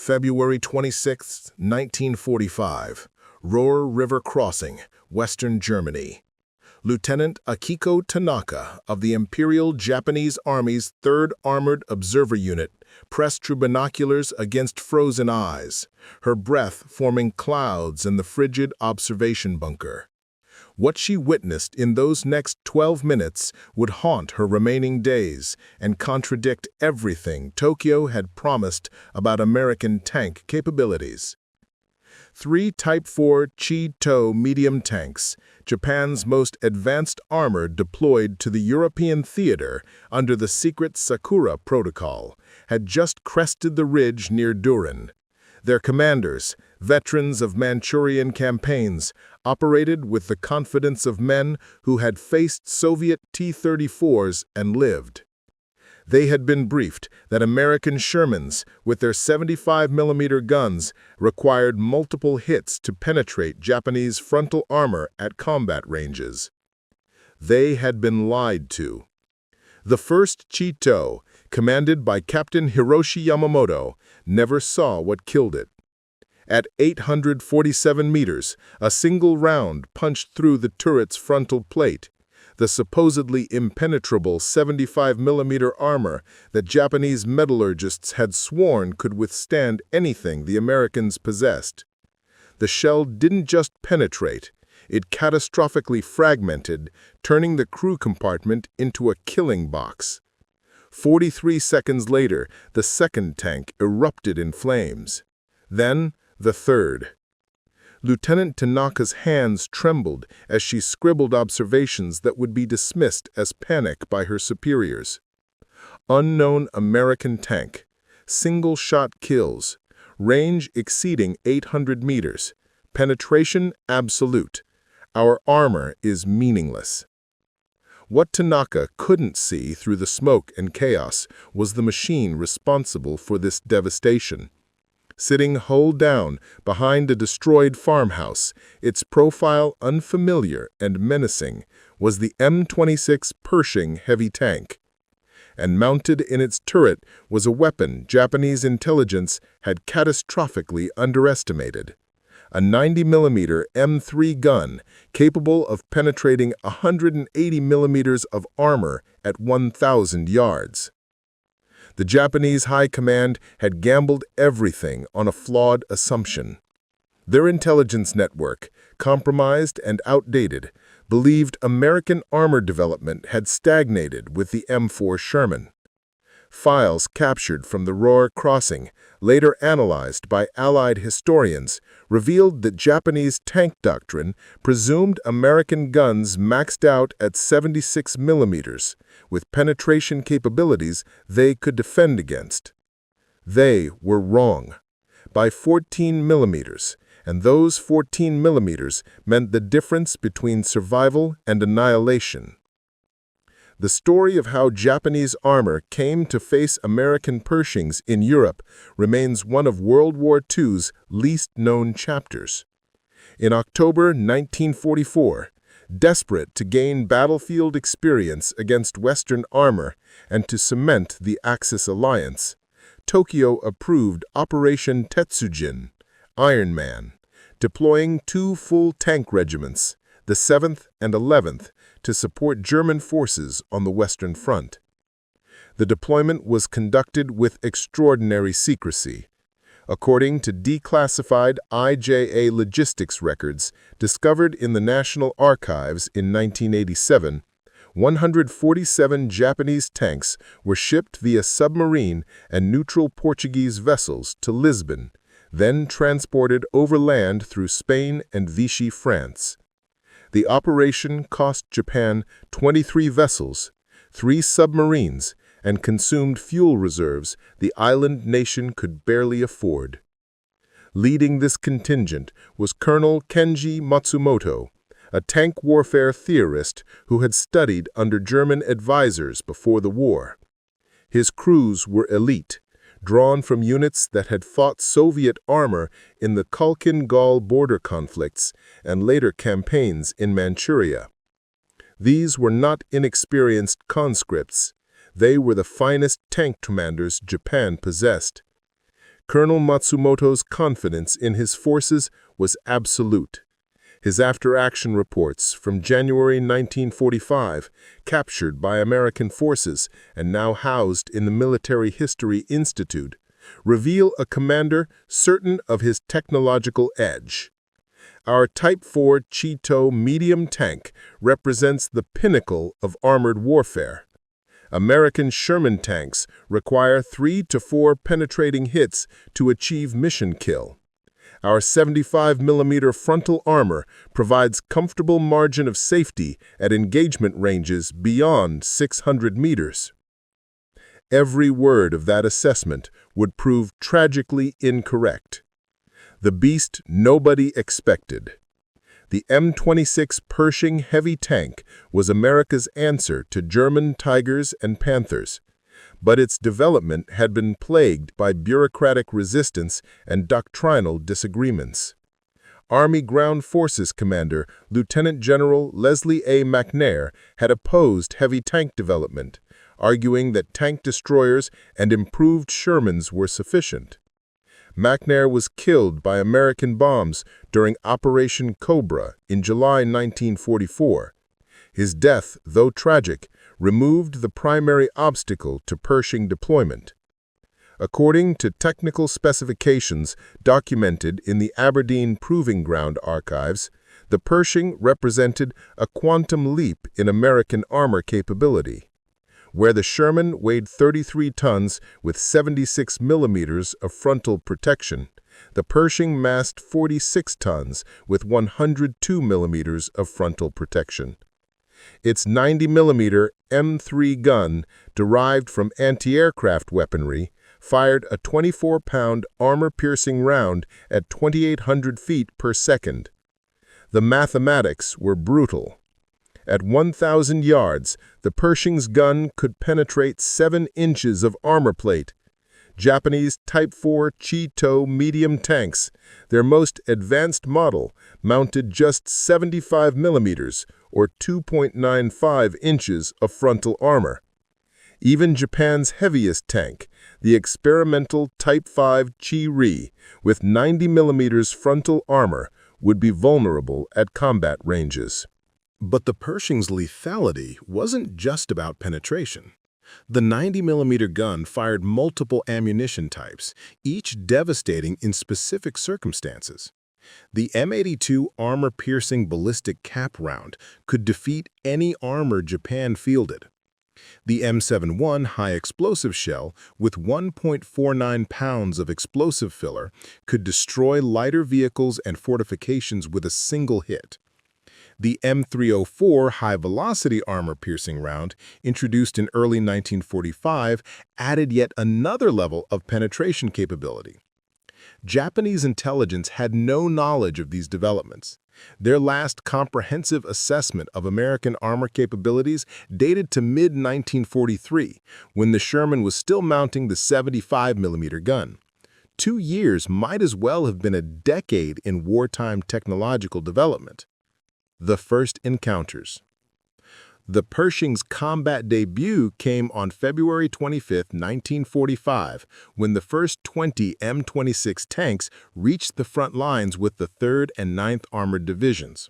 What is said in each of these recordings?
February 26, 1945, Roer River crossing, Western Germany. Lieutenant Akiko Tanaka of the Imperial Japanese Army's 3rd Armored Observer Unit pressed through binoculars against frozen eyes, her breath forming clouds in the frigid observation bunker. What she witnessed in those next 12 minutes would haunt her remaining days and contradict everything Tokyo had promised about American tank capabilities. 3 Type 4 Chi-To medium tanks, Japan's most advanced armor deployed to the European theater under the secret Sakura Protocol, had just crested the ridge near Düren. Their commanders, veterans of Manchurian campaigns, operated with the confidence of men who had faced Soviet T-34s and lived. They had been briefed that American Shermans, with their 75mm guns, required multiple hits to penetrate Japanese frontal armor at combat ranges. They had been lied to. The first Chi-To, commanded by Captain Hiroshi Yamamoto, never saw what killed it. At 847 meters, a single round punched through the turret's frontal plate, the supposedly impenetrable 75mm armor that Japanese metallurgists had sworn could withstand anything the Americans possessed. The shell didn't just penetrate, it catastrophically fragmented, turning the crew compartment into a killing box. 43 seconds later, the second tank erupted in flames. Then, the third. Lieutenant Tanaka's hands trembled as she scribbled observations that would be dismissed as panic by her superiors. Unknown American tank, single-shot kills, range exceeding 800 meters, penetration absolute. Our armor is meaningless. What Tanaka couldn't see through the smoke and chaos was the machine responsible for this devastation. Sitting hull down behind a destroyed farmhouse, its profile unfamiliar and menacing, was the M26 Pershing heavy tank. And mounted in its turret was a weapon Japanese intelligence had catastrophically underestimated. A 90mm M3 gun capable of penetrating 180mm of armor at 1,000 yards. The Japanese High Command had gambled everything on a flawed assumption. Their intelligence network, compromised and outdated, believed American armor development had stagnated with the M4 Sherman. Files captured from the Roer crossing, later analyzed by Allied historians, revealed that Japanese tank doctrine presumed American guns maxed out at 76mm, with penetration capabilities they could defend against. They were wrong. By 14mm, and those 14mm meant the difference between survival and annihilation. The story of how Japanese armor came to face American Pershings in Europe remains one of World War II's least-known chapters. In October 1944, desperate to gain battlefield experience against Western armor and to cement the Axis alliance, Tokyo approved Operation Tetsujin, Iron Man, deploying 2 full tank regiments, the 7th and 11th, to support German forces on the Western Front. The deployment was conducted with extraordinary secrecy. According to declassified IJA logistics records discovered in the National Archives in 1987, 147 Japanese tanks were shipped via submarine and neutral Portuguese vessels to Lisbon, then transported overland through Spain and Vichy, France. The operation cost Japan 23 vessels, 3 submarines, and consumed fuel reserves the island nation could barely afford. Leading this contingent was Colonel Kenji Matsumoto, a tank warfare theorist who had studied under German advisors before the war. His crews were elite, drawn from units that had fought Soviet armor in the Khalkhin-Gol border conflicts and later campaigns in Manchuria. These were not inexperienced conscripts. They were the finest tank commanders Japan possessed. Colonel Matsumoto's confidence in his forces was absolute. His after-action reports from January 1945, captured by American forces and now housed in the Military History Institute, reveal a commander certain of his technological edge. Our Type 4 Cheeto medium tank represents the pinnacle of armored warfare. American Sherman tanks require 3 to 4 penetrating hits to achieve mission kill. Our 75mm frontal armor provides comfortable margin of safety at engagement ranges beyond 600 meters. Every word of that assessment would prove tragically incorrect. The beast nobody expected. The M26 Pershing heavy tank was America's answer to German Tigers and Panthers, but its development had been plagued by bureaucratic resistance and doctrinal disagreements. Army Ground Forces Commander Lieutenant General Leslie A. McNair had opposed heavy tank development, arguing that tank destroyers and improved Shermans were sufficient. McNair was killed by American bombs during Operation Cobra in July 1944. His death, though tragic, removed the primary obstacle to Pershing deployment. According to technical specifications documented in the Aberdeen Proving Ground archives, the Pershing represented a quantum leap in American armor capability. Where the Sherman weighed 33 tons with 76 millimeters of frontal protection, the Pershing massed 46 tons with 102 millimeters of frontal protection. Its 90mm M3 gun, derived from anti-aircraft weaponry, fired a 24-pound armor-piercing round at 2,800 feet per second. The mathematics were brutal. At 1,000 yards, the Pershing's gun could penetrate 7 inches of armor plate. Japanese Type 4 Cheeto medium tanks, their most advanced model, mounted just 75 millimeters, or 2.95 inches of frontal armor. Even Japan's heaviest tank, the experimental Type 5 Chi-Ri, with 90 millimeters frontal armor, would be vulnerable at combat ranges. But the Pershing's lethality wasn't just about penetration. The 90mm gun fired multiple ammunition types, each devastating in specific circumstances. The M82 armor-piercing ballistic cap round could defeat any armor Japan fielded. The M71 high-explosive shell, with 1.49 pounds of explosive filler, could destroy lighter vehicles and fortifications with a single hit. The M304 high-velocity armor-piercing round, introduced in early 1945, added yet another level of penetration capability. Japanese intelligence had no knowledge of these developments. Their last comprehensive assessment of American armor capabilities dated to mid-1943, when the Sherman was still mounting the 75mm gun. 2 years might as well have been a decade in wartime technological development. The first encounters. The Pershing's combat debut came on February 25, 1945, when the first 20 M26 tanks reached the front lines with the 3rd and 9th Armored Divisions.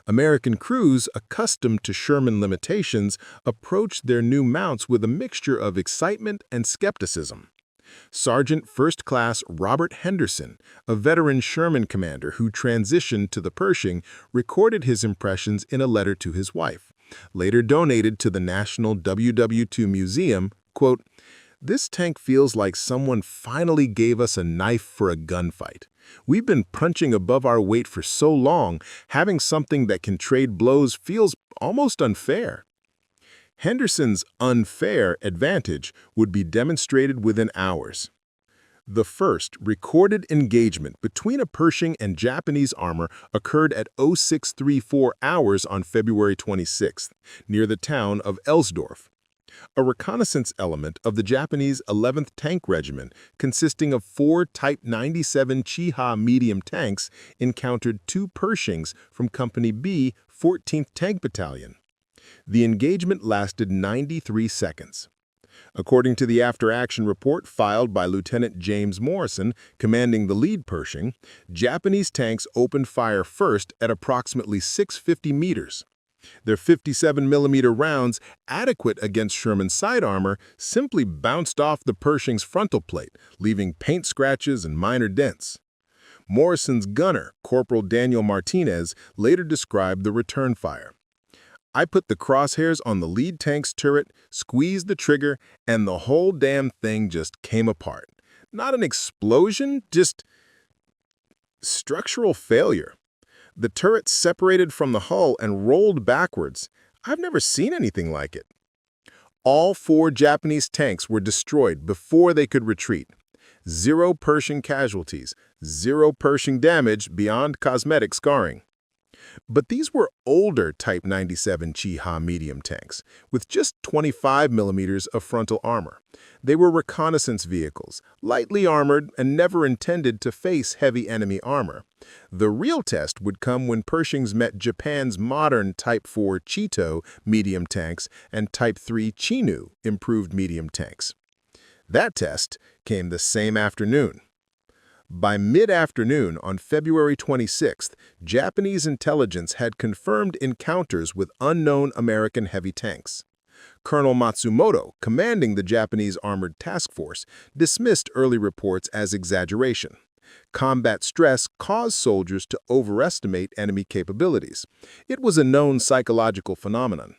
American crews, accustomed to Sherman limitations, approached their new mounts with a mixture of excitement and skepticism. Sergeant First Class Robert Henderson, a veteran Sherman commander who transitioned to the Pershing, recorded his impressions in a letter to his wife, later donated to the National WW2 Museum. Quote, "This tank feels like someone finally gave us a knife for a gunfight. We've been punching above our weight for so long, having something that can trade blows feels almost unfair." Henderson's unfair advantage would be demonstrated within hours. The first recorded engagement between a Pershing and Japanese armor occurred at 0634 hours on February 26, near the town of Elsdorf. A reconnaissance element of the Japanese 11th Tank Regiment, consisting of 4 Type 97 Chiha medium tanks, encountered 2 Pershings from Company B, 14th Tank Battalion. The engagement lasted 93 seconds. According to the after-action report filed by Lieutenant James Morrison, commanding the lead Pershing, Japanese tanks opened fire first at approximately 650 meters. Their 57mm rounds, adequate against Sherman's side armor, simply bounced off the Pershing's frontal plate, leaving paint scratches and minor dents. Morrison's gunner, Corporal Daniel Martinez, later described the return fire. "I put the crosshairs on the lead tank's turret, squeezed the trigger, and the whole damn thing just came apart. Not an explosion, just structural failure. The turret separated from the hull and rolled backwards. I've never seen anything like it." All 4 Japanese tanks were destroyed before they could retreat. 0 Pershing casualties, 0 Pershing damage beyond cosmetic scarring. But these were older Type 97 Chi-Ha medium tanks, with just 25mm of frontal armor. They were reconnaissance vehicles, lightly armored and never intended to face heavy enemy armor. The real test would come when Pershings met Japan's modern Type 4 Chito medium tanks and Type 3 Chinu improved medium tanks. That test came the same afternoon. By mid-afternoon on February 26th, Japanese intelligence had confirmed encounters with unknown American heavy tanks. Colonel Matsumoto, commanding the Japanese Armored Task Force, dismissed early reports as exaggeration. Combat stress caused soldiers to overestimate enemy capabilities. It was a known psychological phenomenon.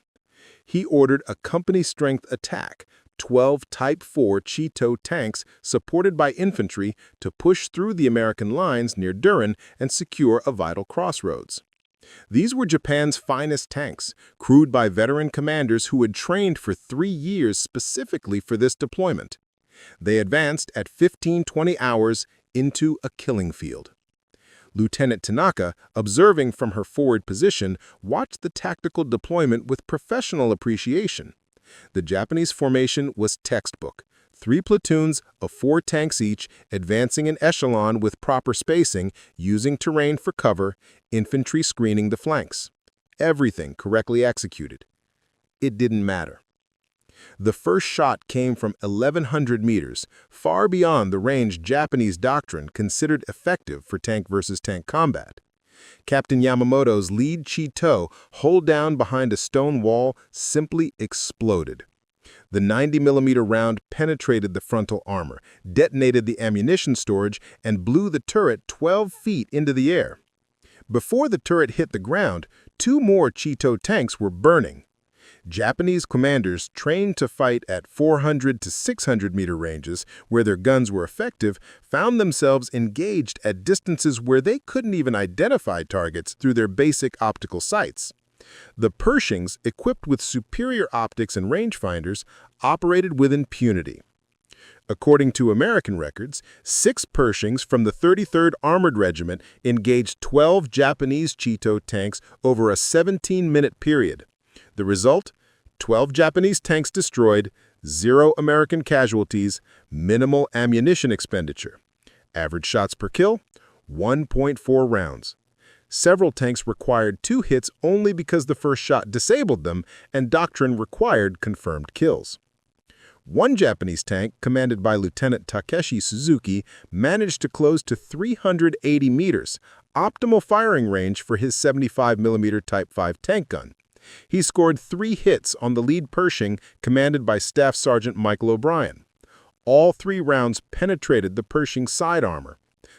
He ordered a company-strength attack, 12 Type 4 Chito tanks supported by infantry to push through the American lines near Düren and secure a vital crossroads. These were Japan's finest tanks, crewed by veteran commanders who had trained for 3 years specifically for this deployment. They advanced at 15-20 hours into a killing field. Lieutenant Tanaka, observing from her forward position, watched the tactical deployment with professional appreciation. The Japanese formation was textbook. 3 platoons of 4 tanks each, advancing in echelon with proper spacing, using terrain for cover, infantry screening the flanks. Everything correctly executed. It didn't matter. The first shot came from 1,100 meters, far beyond the range Japanese doctrine considered effective for tank-versus-tank combat. Captain Yamamoto's lead Chito, hull down behind a stone wall, simply exploded. The 90mm round penetrated the frontal armor, detonated the ammunition storage, and blew the turret 12 feet into the air. Before the turret hit the ground, 2 more Chito tanks were burning. Japanese commanders trained to fight at 400 to 600-meter ranges, where their guns were effective, found themselves engaged at distances where they couldn't even identify targets through their basic optical sights. The Pershings, equipped with superior optics and rangefinders, operated with impunity. According to American records, 6 Pershings from the 33rd Armored Regiment engaged 12 Japanese Chito tanks over a 17-minute period. The result? 12 Japanese tanks destroyed, 0 American casualties, minimal ammunition expenditure. Average shots per kill? 1.4 rounds. Several tanks required 2 hits only because the first shot disabled them, and doctrine required confirmed kills. One Japanese tank, commanded by Lieutenant Takeshi Suzuki, managed to close to 380 meters, optimal firing range for his 75mm Type 5 tank gun. He scored 3 hits on the lead Pershing, commanded by Staff Sergeant Michael O'Brien. All 3 rounds penetrated the Pershing side armor.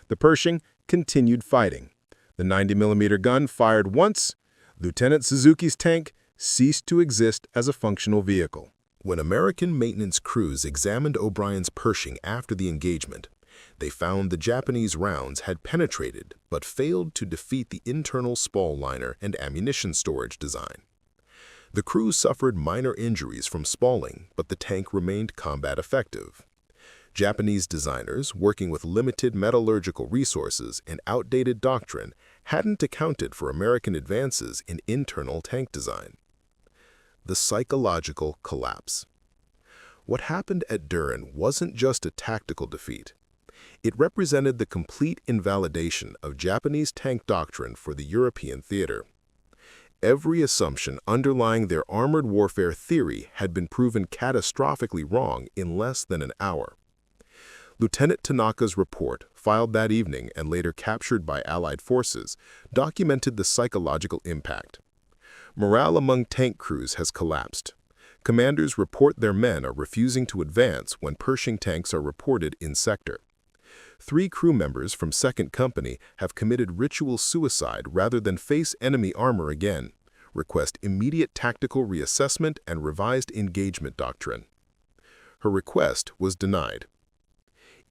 The Pershing continued fighting. The 90mm gun fired once. Lieutenant Suzuki's tank ceased to exist as a functional vehicle. When American maintenance crews examined O'Brien's Pershing after the engagement, they found the Japanese rounds had penetrated but failed to defeat the internal spall liner and ammunition storage design. The crew suffered minor injuries from spalling, but the tank remained combat effective. Japanese designers, working with limited metallurgical resources and outdated doctrine, hadn't accounted for American advances in internal tank design. The psychological collapse. What happened at Düren wasn't just a tactical defeat. It represented the complete invalidation of Japanese tank doctrine for the European theater. Every assumption underlying their armored warfare theory had been proven catastrophically wrong in less than an hour. Lieutenant Tanaka's report, filed that evening and later captured by Allied forces, documented the psychological impact. Morale among tank crews has collapsed. Commanders report their men are refusing to advance when Pershing tanks are reported in sector. 3 crew members from 2nd Company have committed ritual suicide rather than face enemy armor again, request immediate tactical reassessment and revised engagement doctrine. Her request was denied.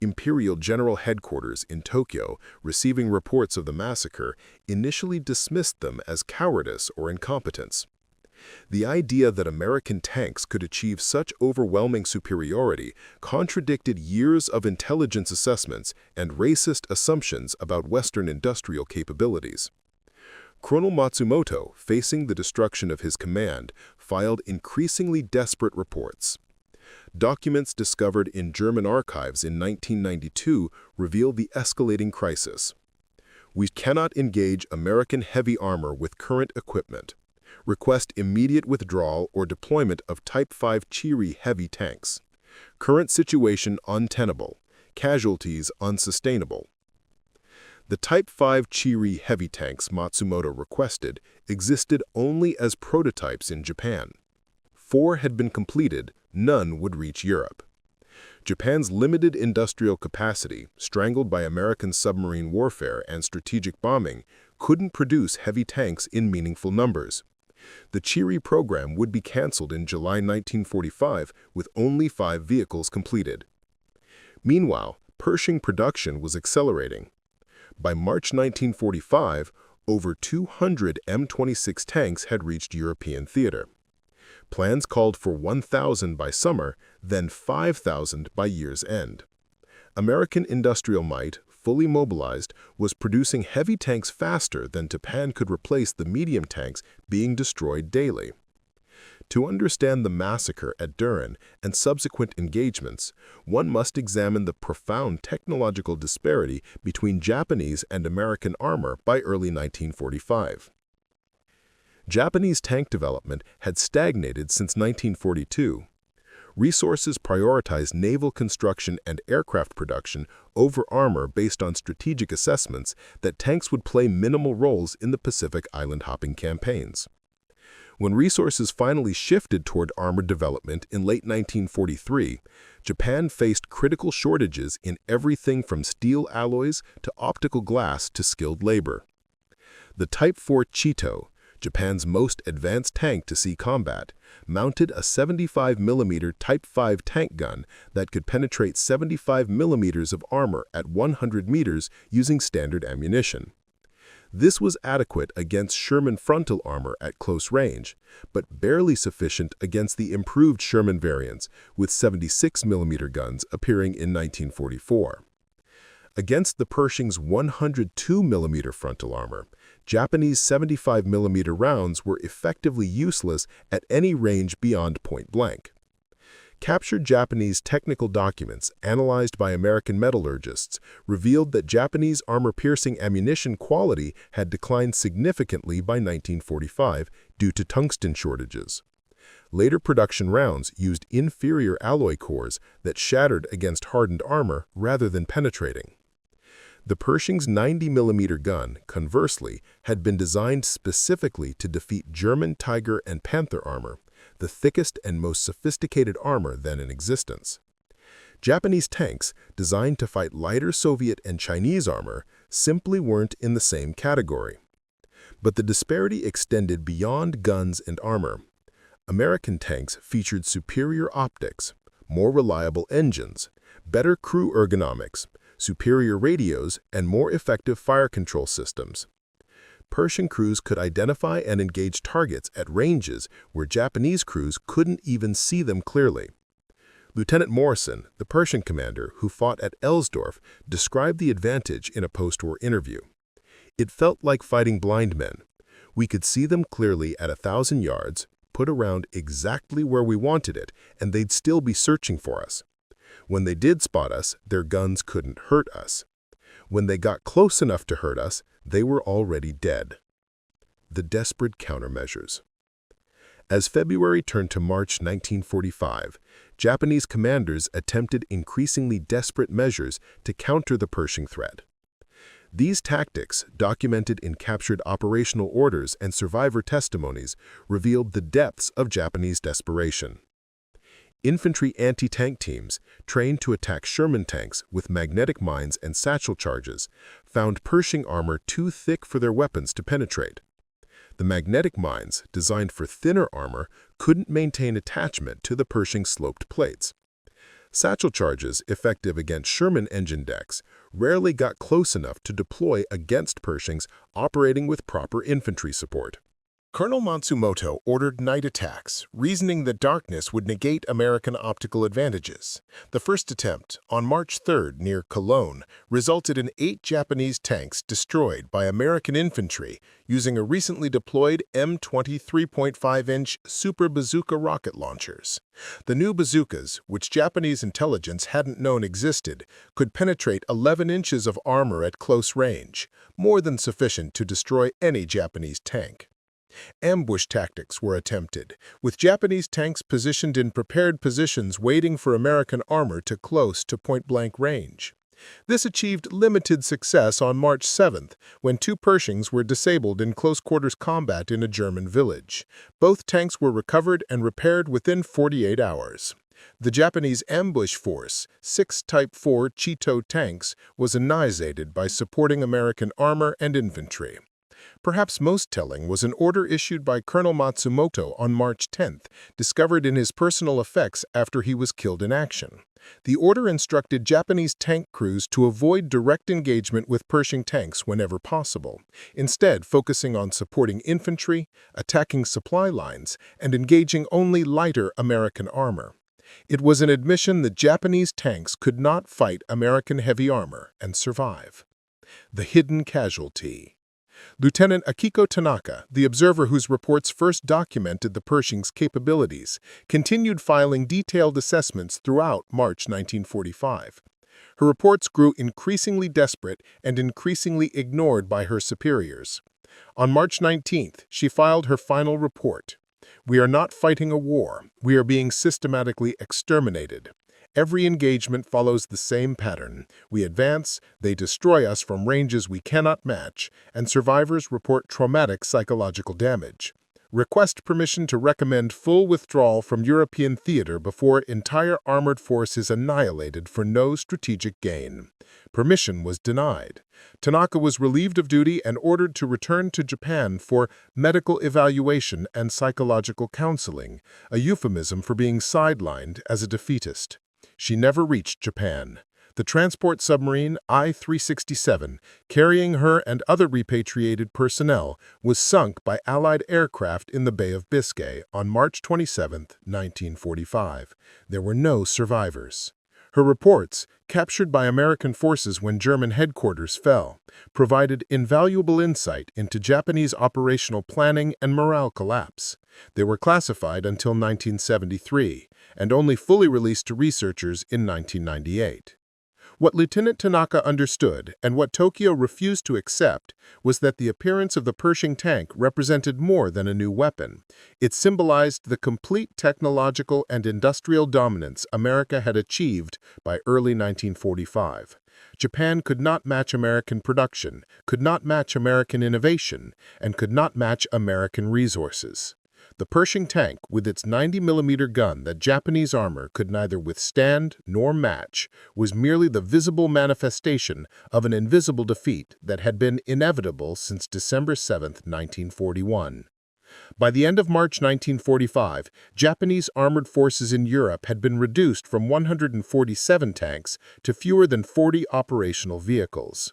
Imperial General Headquarters in Tokyo, receiving reports of the massacre, initially dismissed them as cowardice or incompetence. The idea that American tanks could achieve such overwhelming superiority contradicted years of intelligence assessments and racist assumptions about Western industrial capabilities. Colonel Matsumoto, facing the destruction of his command, filed increasingly desperate reports. Documents discovered in German archives in 1992 reveal the escalating crisis. We cannot engage American heavy armor with current equipment. Request immediate withdrawal or deployment of Type 5 Chiri heavy tanks. Current situation untenable. Casualties unsustainable. The Type 5 Chiri heavy tanks Matsumoto requested existed only as prototypes in Japan. 4 had been completed, none would reach Europe. Japan's limited industrial capacity, strangled by American submarine warfare and strategic bombing, couldn't produce heavy tanks in meaningful numbers. The Chiri program would be cancelled in July 1945 with only 5 vehicles completed. Meanwhile, Pershing production was accelerating. By March 1945, over 200 M26 tanks had reached European theater. Plans called for 1,000 by summer, then 5,000 by year's end. American industrial might, fully mobilized, was producing heavy tanks faster than Japan could replace the medium tanks being destroyed daily. To understand the massacre at Düren and subsequent engagements, one must examine the profound technological disparity between Japanese and American armor by early 1945. Japanese tank development had stagnated since 1942. Resources prioritized naval construction and aircraft production over armor based on strategic assessments that tanks would play minimal roles in the Pacific island-hopping campaigns. When resources finally shifted toward armor development in late 1943, Japan faced critical shortages in everything from steel alloys to optical glass to skilled labor. The Type 4 Chito, Japan's most advanced tank to sea combat, mounted a 75mm Type 5 tank gun that could penetrate 75mm of armor at 100 meters using standard ammunition. This was adequate against Sherman frontal armor at close range, but barely sufficient against the improved Sherman variants, with 76mm guns appearing in 1944. Against the Pershing's 102mm frontal armor, Japanese 75mm rounds were effectively useless at any range beyond point blank. Captured Japanese technical documents analyzed by American metallurgists revealed that Japanese armor-piercing ammunition quality had declined significantly by 1945 due to tungsten shortages. Later production rounds used inferior alloy cores that shattered against hardened armor rather than penetrating. The Pershing's 90mm gun, conversely, had been designed specifically to defeat German Tiger and Panther armor, the thickest and most sophisticated armor then in existence. Japanese tanks, designed to fight lighter Soviet and Chinese armor, simply weren't in the same category. But the disparity extended beyond guns and armor. American tanks featured superior optics, more reliable engines, better crew ergonomics, superior radios, and more effective fire control systems. Pershing crews could identify and engage targets at ranges where Japanese crews couldn't even see them clearly. Lieutenant Morrison, the Pershing commander who fought at Ellsdorf, described the advantage in a post-war interview. It felt like fighting blind men. We could see them clearly at 1,000 yards, put around exactly where we wanted it, and they'd still be searching for us. When they did spot us, their guns couldn't hurt us. When they got close enough to hurt us, they were already dead. The desperate countermeasures. As February turned to March 1945, Japanese commanders attempted increasingly desperate measures to counter the Pershing threat. These tactics, documented in captured operational orders and survivor testimonies, revealed the depths of Japanese desperation. Infantry anti-tank teams, trained to attack Sherman tanks with magnetic mines and satchel charges, found Pershing armor too thick for their weapons to penetrate. The magnetic mines, designed for thinner armor, couldn't maintain attachment to the Pershing sloped plates. Satchel charges, effective against Sherman engine decks, rarely got close enough to deploy against Pershings operating with proper infantry support. Colonel Matsumoto ordered night attacks, reasoning that darkness would negate American optical advantages. The first attempt, on March 3rd near Cologne, resulted in 8 Japanese tanks destroyed by American infantry using a recently deployed M20 3.5-inch Super Bazooka rocket launchers. The new bazookas, which Japanese intelligence hadn't known existed, could penetrate 11 inches of armor at close range, more than sufficient to destroy any Japanese tank. Ambush tactics were attempted, with Japanese tanks positioned in prepared positions waiting for American armor to close to point-blank range. This achieved limited success on March 7th, when 2 Pershings were disabled in close-quarters combat in a German village. Both tanks were recovered and repaired within 48 hours. The Japanese ambush force, 6 Type 4 Chito tanks, was annihilated by supporting American armor and infantry. Perhaps most telling was an order issued by Colonel Matsumoto on March 10th, discovered in his personal effects after he was killed in action. The order instructed Japanese tank crews to avoid direct engagement with Pershing tanks whenever possible, instead focusing on supporting infantry, attacking supply lines, and engaging only lighter American armor. It was an admission that Japanese tanks could not fight American heavy armor and survive. The hidden casualty. Lieutenant Akiko Tanaka, the observer whose reports first documented the Pershing's capabilities, continued filing detailed assessments throughout March 1945. Her reports grew increasingly desperate and increasingly ignored by her superiors. On March 19th, she filed her final report. "We are not fighting a war. We are being systematically exterminated. Every engagement follows the same pattern. We advance, they destroy us from ranges we cannot match, and survivors report traumatic psychological damage. Request permission to recommend full withdrawal from European theater before entire armored force is annihilated for no strategic gain." Permission was denied. Tanaka was relieved of duty and ordered to return to Japan for medical evaluation and psychological counseling, a euphemism for being sidelined as a defeatist. She never reached Japan. The transport submarine I-367, carrying her and other repatriated personnel, was sunk by Allied aircraft in the Bay of Biscay on March 27, 1945. There were no survivors. Her reports, captured by American forces when German headquarters fell, provided invaluable insight into Japanese operational planning and morale collapse. They were classified until 1973, and only fully released to researchers in 1998. What Lieutenant Tanaka understood, and what Tokyo refused to accept, was that the appearance of the Pershing tank represented more than a new weapon. It symbolized the complete technological and industrial dominance America had achieved by early 1945. Japan could not match American production, could not match American innovation, and could not match American resources. The Pershing tank, with its 90mm gun that Japanese armor could neither withstand nor match, was merely the visible manifestation of an invisible defeat that had been inevitable since December 7, 1941. By the end of March 1945, Japanese armored forces in Europe had been reduced from 147 tanks to fewer than 40 operational vehicles.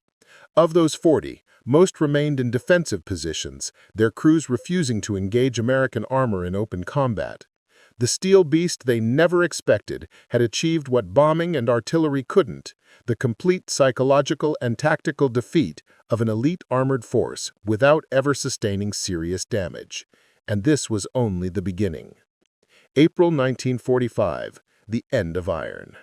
Of those 40, most remained in defensive positions, their crews refusing to engage American armor in open combat. The steel beast they never expected had achieved what bombing and artillery couldn't, the complete psychological and tactical defeat of an elite armored force without ever sustaining serious damage. And this was only the beginning. April 1945, the end of iron.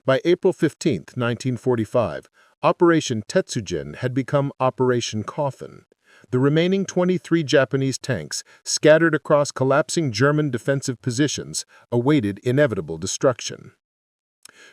By April 15, 1945, Operation Tetsujin had become Operation Coffin. The remaining 23 Japanese tanks, scattered across collapsing German defensive positions, awaited inevitable destruction.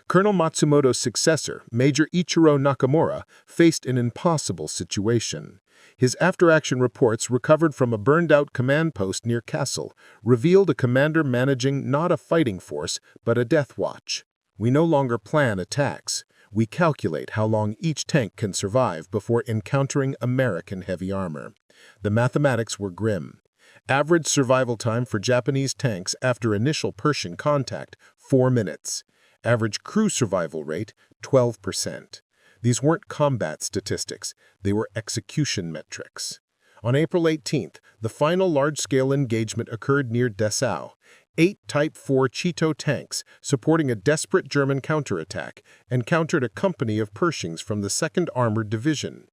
Colonel Matsumoto's successor, Major Ichiro Nakamura, faced an impossible situation. His after-action reports recovered from a burned-out command post near Kassel revealed a commander managing not a fighting force, but a death watch. We no longer plan attacks. We calculate how long each tank can survive before encountering American heavy armor. The mathematics were grim. Average survival time for Japanese tanks after initial Pershing contact, 4 minutes. Average crew survival rate, 12%. These weren't combat statistics, they were execution metrics. On April 18th, the final large-scale engagement occurred near Dessau. 8 Type 4 Cheeto tanks, supporting a desperate German counterattack, encountered a company of Pershings from the 2nd Armored Division.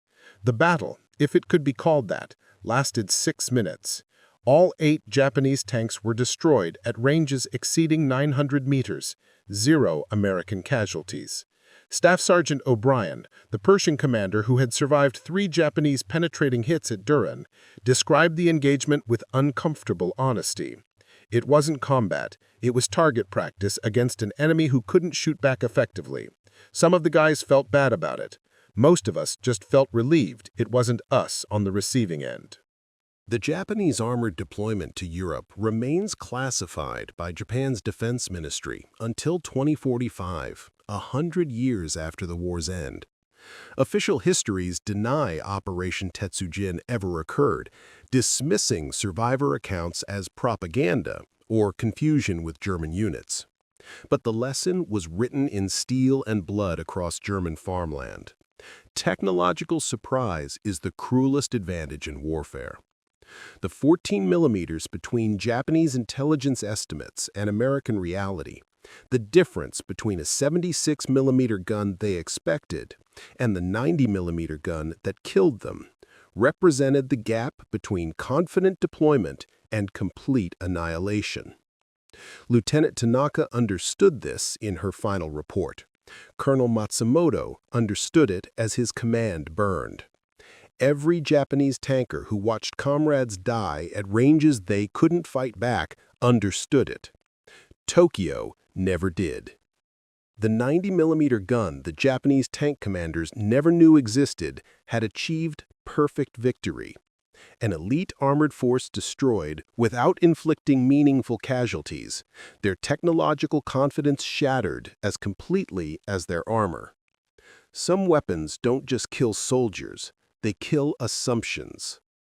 The battle, if it could be called that, lasted 6 minutes. All 8 Japanese tanks were destroyed at ranges exceeding 900 meters. 0 American casualties. Staff Sergeant O'Brien, the Pershing commander who had survived 3 Japanese penetrating hits at Düren, described the engagement with uncomfortable honesty. It wasn't combat, it was target practice against an enemy who couldn't shoot back effectively. Some of the guys felt bad about it. Most of us just felt relieved it wasn't us on the receiving end. The Japanese armored deployment to Europe remains classified by Japan's defense ministry until 2045, 100 years after the war's end. Official histories deny Operation Tetsujin ever occurred, dismissing survivor accounts as propaganda or confusion with German units. But the lesson was written in steel and blood across German farmland. Technological surprise is the cruelest advantage in warfare. The 14 millimeters between Japanese intelligence estimates and American reality, the difference between a 76 millimeter gun they expected and the 90 millimeter gun that killed them, represented the gap between confident deployment and complete annihilation. Lieutenant Tanaka understood this in her final report. Colonel Matsumoto understood it as his command burned. Every Japanese tanker who watched comrades die at ranges they couldn't fight back understood it. Tokyo never did. The 90 millimeter gun the Japanese tank commanders never knew existed had achieved perfect victory. An elite armored force destroyed without inflicting meaningful casualties, their technological confidence shattered as completely as their armor. Some weapons don't just kill soldiers, they kill assumptions.